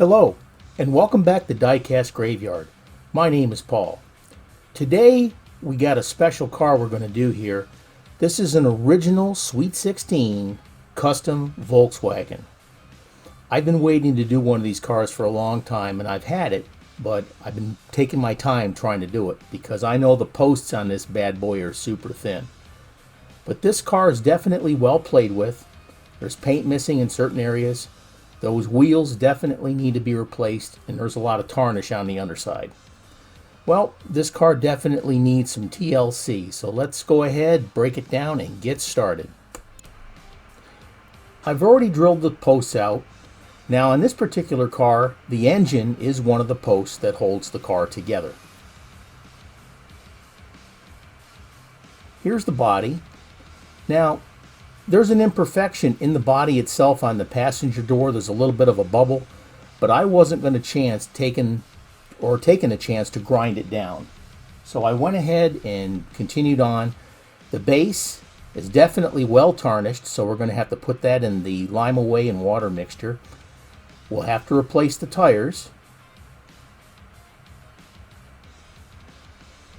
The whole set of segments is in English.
Hello, and welcome back to Diecast Graveyard. My name is Paul. Today, we got a special car we're going to do here. This is an original Sweet 16 custom Volkswagen. I've been waiting to do one of these cars for a long time, and I've had it, but I've been taking my time trying to do it because I know the posts on this bad boy are super thin. But this car is definitely well played with. There's paint missing in certain areas. Those wheels definitely need to be replaced, and there's a lot of tarnish on the underside. Well, this car definitely needs some TLC, so let's go ahead, break it down, and get started. I've already drilled the posts out. Now, in this particular car, the engine is one of the posts that holds the car together. Here's the body. Now, there's an imperfection in the body itself on the passenger door. There's a little bit of a bubble, but I wasn't going to taking a chance to grind it down. So I went ahead and continued on. The base is definitely well tarnished, so we're going to have to put that in the lime away and water mixture. We'll have to replace the tires.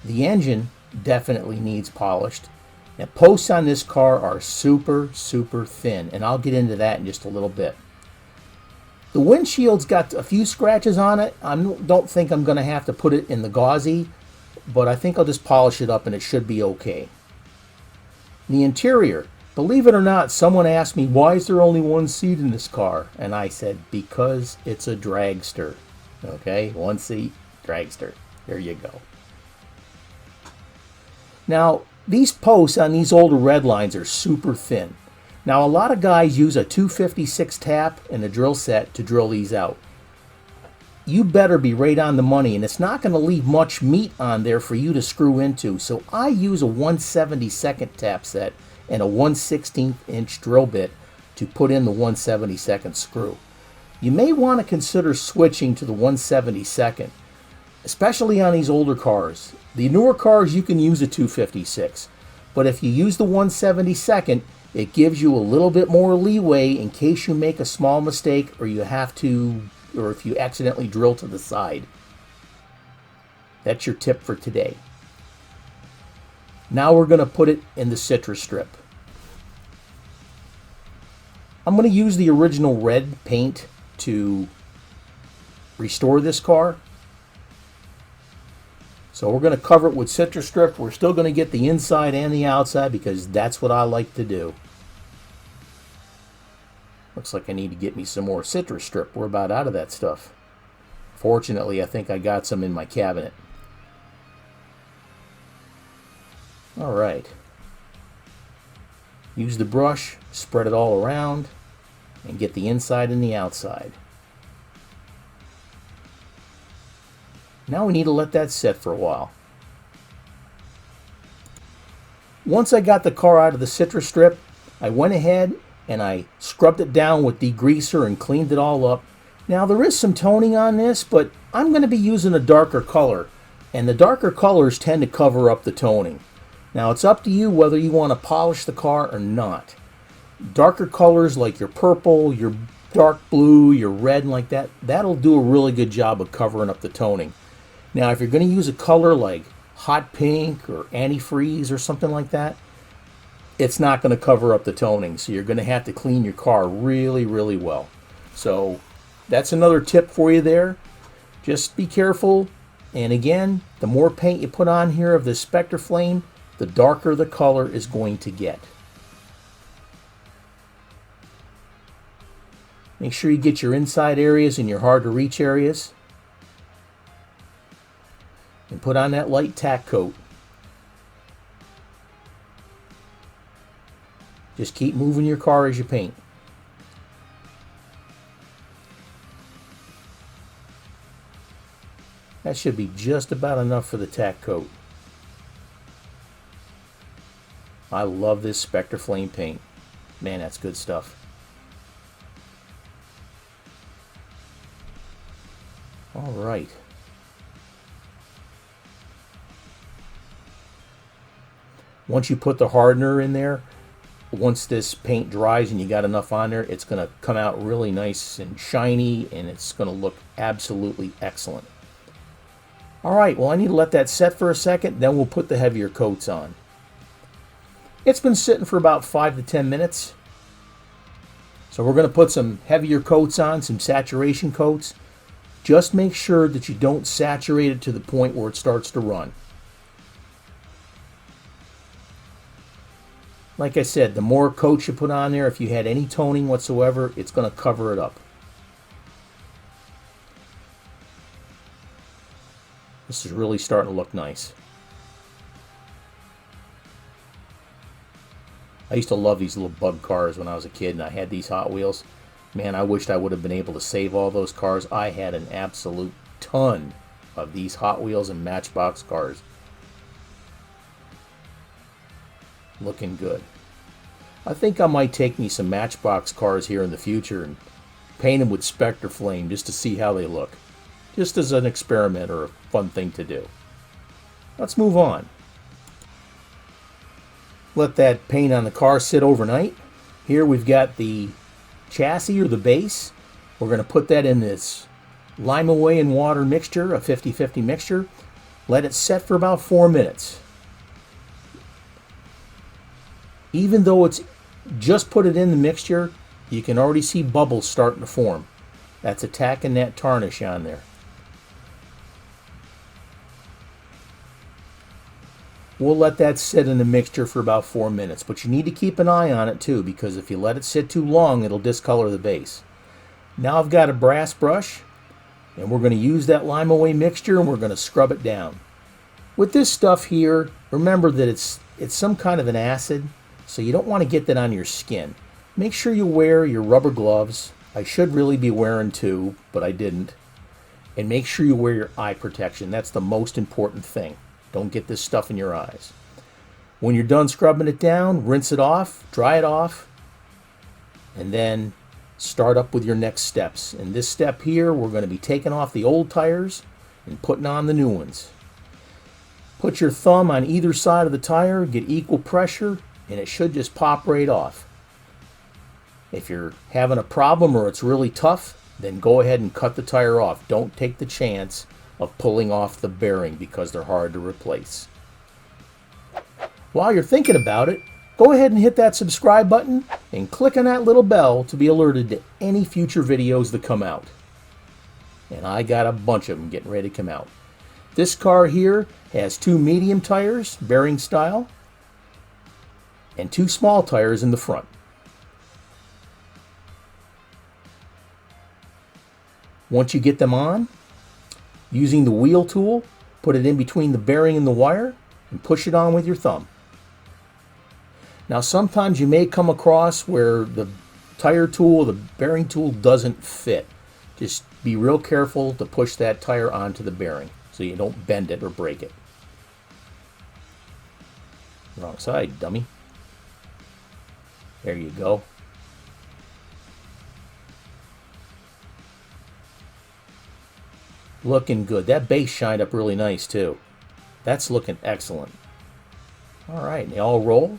The engine definitely needs polished. Now, posts on this car are super thin, and I'll get into that in just a little bit. The windshield's got a few scratches on it. I don't think I'm going to have to put it in the gauzy, but I think I'll just polish it up and it should be okay. The interior, believe it or not, someone asked me, why is there only one seat in this car? And I said, because it's a dragster. Okay, one seat, dragster. There you go. Now, these posts on these older red lines are super thin. Now, a lot of guys use a 256 tap and a drill set to drill these out. You better be right on the money, and it's not going to leave much meat on there for you to screw into. So I use a 1/72 tap set and a 1/16 inch drill bit to put in the 1/72 screw. You may want to consider switching to the 1/72, especially on these older cars. The newer cars, you can use a 256, but if you use the 1/72, it gives you a little bit more leeway in case you make a small mistake or if you accidentally drill to the side. That's your tip for today. Now we're going to put it in the citrus strip. I'm going to use the original red paint to restore this car. So we're going to cover it with citrus strip. We're still going to get the inside and the outside because that's what I like to do. Looks like I need to get me some more citrus strip. We're about out of that stuff. Fortunately, I think I got some in my cabinet. All right. Use the brush, spread it all around, and get the inside and the outside. Now we need to let that set for a while. Once I got the car out of the citrus strip, I went ahead and I scrubbed it down with degreaser and cleaned it all up. Now there is some toning on this, but I'm going to be using a darker color, and the darker colors tend to cover up the toning. Now it's up to you whether you want to polish the car or not. Darker colors like your purple, your dark blue, your red, and like that, that'll do a really good job of covering up the toning. Now, if you're going to use a color like hot pink or antifreeze or something like that, it's not going to cover up the toning. So you're going to have to clean your car really well. So that's another tip for you there. Just be careful. And again, the more paint you put on here of this Spectre Flame, the darker the color is going to get. Make sure you get your inside areas and your hard to reach areas. And put on that light tack coat. Just keep moving your car as you paint. That should be just about enough for the tack coat. I love this Spectre Flame paint. Man, that's good stuff. All right. Once you put the hardener in there, once this paint dries and you got enough on there, it's going to come out really nice and shiny, and it's going to look absolutely excellent. All right, well, I need to let that set for a second, then we'll put the heavier coats on. It's been sitting for about 5 to 10 minutes. So we're going to put some heavier coats on, some saturation coats. Just make sure that you don't saturate it to the point where it starts to run. Like I said, the more coats you put on there, if you had any toning whatsoever, it's going to cover it up. This is really starting to look nice. I used to love these little bug cars when I was a kid, and I had these Hot Wheels. Man, I wished I would have been able to save all those cars. I had an absolute ton of these Hot Wheels and Matchbox cars. Looking good. I think I might take me some Matchbox cars here in the future and paint them with Spectre Flame just to see how they look. Just as an experiment or a fun thing to do. Let's move on. Let that paint on the car sit overnight. Here we've got the chassis or the base. We're going to put that in this lime away and water mixture, a 50-50 mixture. Let it set for about 4 minutes. Even though it's just put it in the mixture, you can already see bubbles starting to form. That's attacking that tarnish on there. We'll let that sit in the mixture for about 4 minutes, but you need to keep an eye on it too, because if you let it sit too long, it'll discolor the base. Now I've got a brass brush, and we're going to use that lime away mixture, and we're going to scrub it down. With this stuff here, remember that it's some kind of an acid, so you don't want to get that on your skin. Make sure you wear your rubber gloves. I should really be wearing 2, but I didn't. And make sure you wear your eye protection. That's the most important thing. Don't get this stuff in your eyes. When you're done scrubbing it down, rinse it off, dry it off, and then start up with your next steps. In this step here, we're going to be taking off the old tires and putting on the new ones. Put your thumb on either side of the tire, get equal pressure, and it should just pop right off. If you're having a problem or it's really tough, then go ahead and cut the tire off. Don't take the chance of pulling off the bearing because they're hard to replace. While you're thinking about it, go ahead and hit that subscribe button and click on that little bell to be alerted to any future videos that come out. And I got a bunch of them getting ready to come out. This car here has 2 medium tires, bearing style, and 2 small tires in the front. Once you get them on, using the wheel tool, put it in between the bearing and the wire and push it on with your thumb. Now sometimes you may come across where the tire tool, the bearing tool doesn't fit. Just be real careful to push that tire onto the bearing so you don't bend it or break it. Wrong side, dummy. There you go. Looking good. That base shined up really nice too. That's looking excellent. All right, they all roll.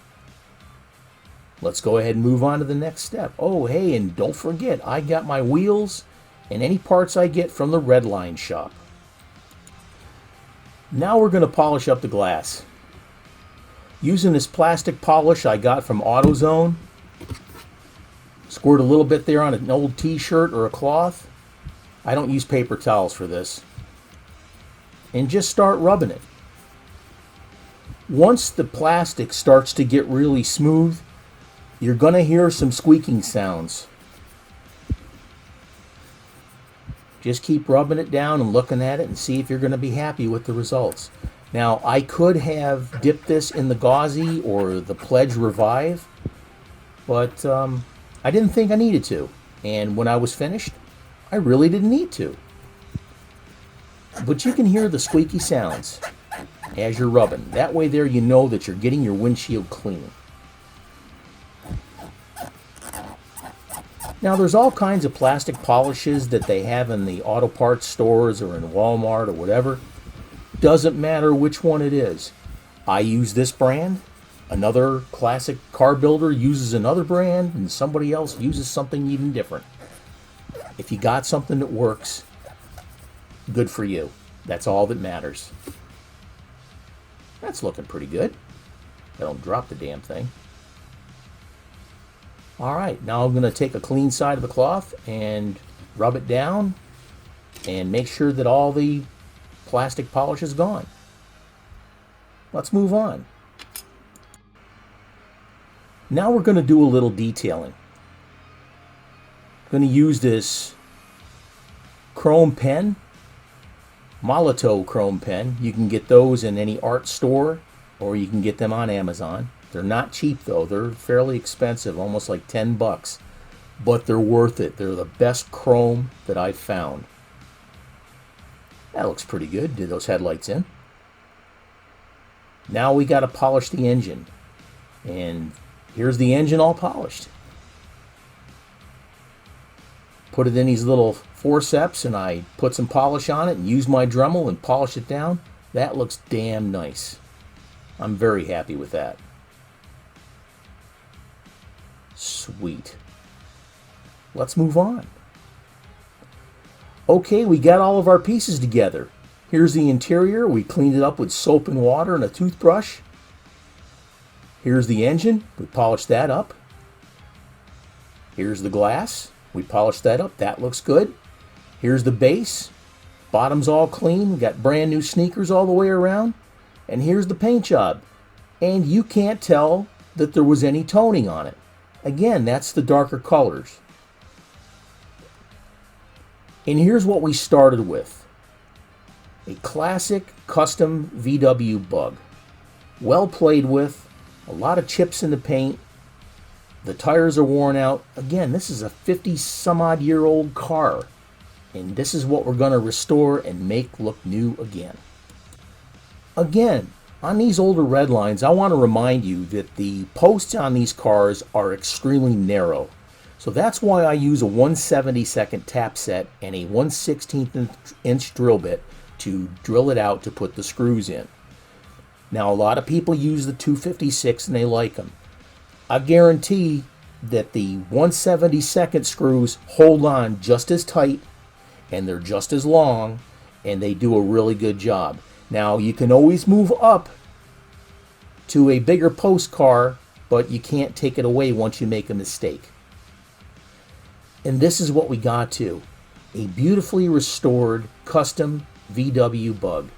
Let's go ahead and move on to the next step. Oh, hey, and don't forget, I got my wheels and any parts I get from the Redline shop. Now we're going to polish up the glass. Using this plastic polish I got from AutoZone. Squirt a little bit there on an old t-shirt or a cloth. I don't use paper towels for this. And just start rubbing it. Once the plastic starts to get really smooth, you're going to hear some squeaking sounds. Just keep rubbing it down and looking at it and see if you're going to be happy with the results. Now, I could have dipped this in the Gauzy or the Pledge Revive, but I didn't think I needed to. And when I was finished, I really didn't need to. But you can hear the squeaky sounds as you're rubbing. That way there you know that you're getting your windshield clean. Now there's all kinds of plastic polishes that they have in the auto parts stores or in Walmart or whatever. Doesn't matter which one it is. I use this brand another classic car builder uses another brand and somebody else uses something even different. If you got something that works, good for you. That's all that matters. That's looking pretty good. I don't drop the damn thing. All right, now I'm going to take a clean side of the cloth and rub it down and make sure that all the plastic polish is gone. Let's move on. Now we're going to do a little detailing. I'm going to use this chrome pen, Molotow chrome pen. You can get those in any art store or you can get them on Amazon. They're not cheap though. They're fairly expensive, almost like 10 bucks. But they're worth it. They're the best chrome that I've found. That looks pretty good. Did those headlights in. Now we got to polish the engine. And here's the engine all polished. Put it in these little forceps and I put some polish on it and use my Dremel and polish it down. That looks damn nice. I'm very happy with that. Sweet. Let's move on. Okay, we got all of our pieces together. Here's the interior. We cleaned it up with soap and water and a toothbrush. Here's the engine. We polished that up. Here's the glass. We polished that up. That looks good. Here's the base. Bottom's all clean. We got brand new sneakers all the way around. And here's the paint job. And you can't tell that there was any toning on it. Again, that's the darker colors. And here's what we started with. A classic custom VW bug. Well played with. A lot of chips in the paint. The tires are worn out. Again, this is a 50-some-odd-year-old car. And this is what we're going to restore and make look new again. Again, on these older red lines, I want to remind you that the posts on these cars are extremely narrow. So that's why I use a 1/72 tap set and a 1/16 inch drill bit to drill it out to put the screws in. Now, a lot of people use the 256 and they like them. I guarantee that the 1/72 screws hold on just as tight and they're just as long and they do a really good job. Now, you can always move up to a bigger post car, but you can't take it away once you make a mistake. And this is what we got to. A beautifully restored custom VW bug.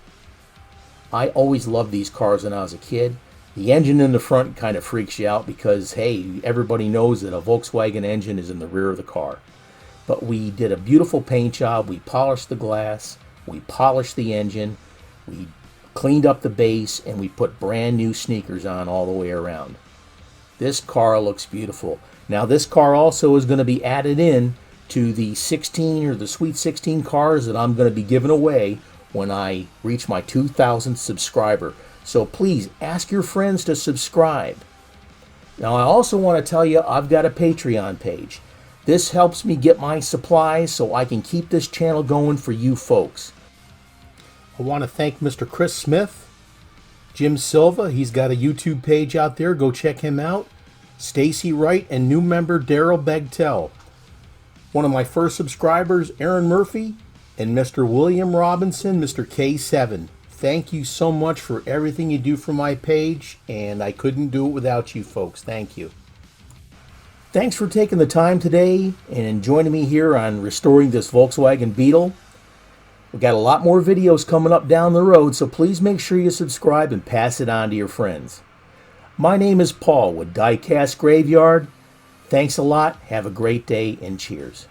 I always loved these cars when I was a kid. The engine in the front kind of freaks you out because, hey, everybody knows that a Volkswagen engine is in the rear of the car. But we did a beautiful paint job. We polished the glass. We polished the engine. We cleaned up the base, and we put brand new sneakers on all the way around. This car looks beautiful. Now, this car also is going to be added in to the 16 or the Sweet 16 cars that I'm going to be giving away when I reach my 2,000th subscriber. So please ask your friends to subscribe. Now, I also want to tell you I've got a Patreon page. This helps me get my supplies so I can keep this channel going for you folks. I want to thank Mr. Chris Smith, Jim Silva. He's got a YouTube page out there. Go check him out. Stacy Wright and new member Daryl Begtel. One of my first subscribers, Aaron Murphy, and Mr. William Robinson, Mr. K7. Thank you so much for everything you do for my page, and I couldn't do it without you folks. Thank you. Thanks for taking the time today and joining me here on restoring this Volkswagen Beetle. We've got a lot more videos coming up down the road, so please make sure you subscribe and pass it on to your friends. My name is Paul with Diecast Graveyard. Thanks a lot. Have a great day and cheers.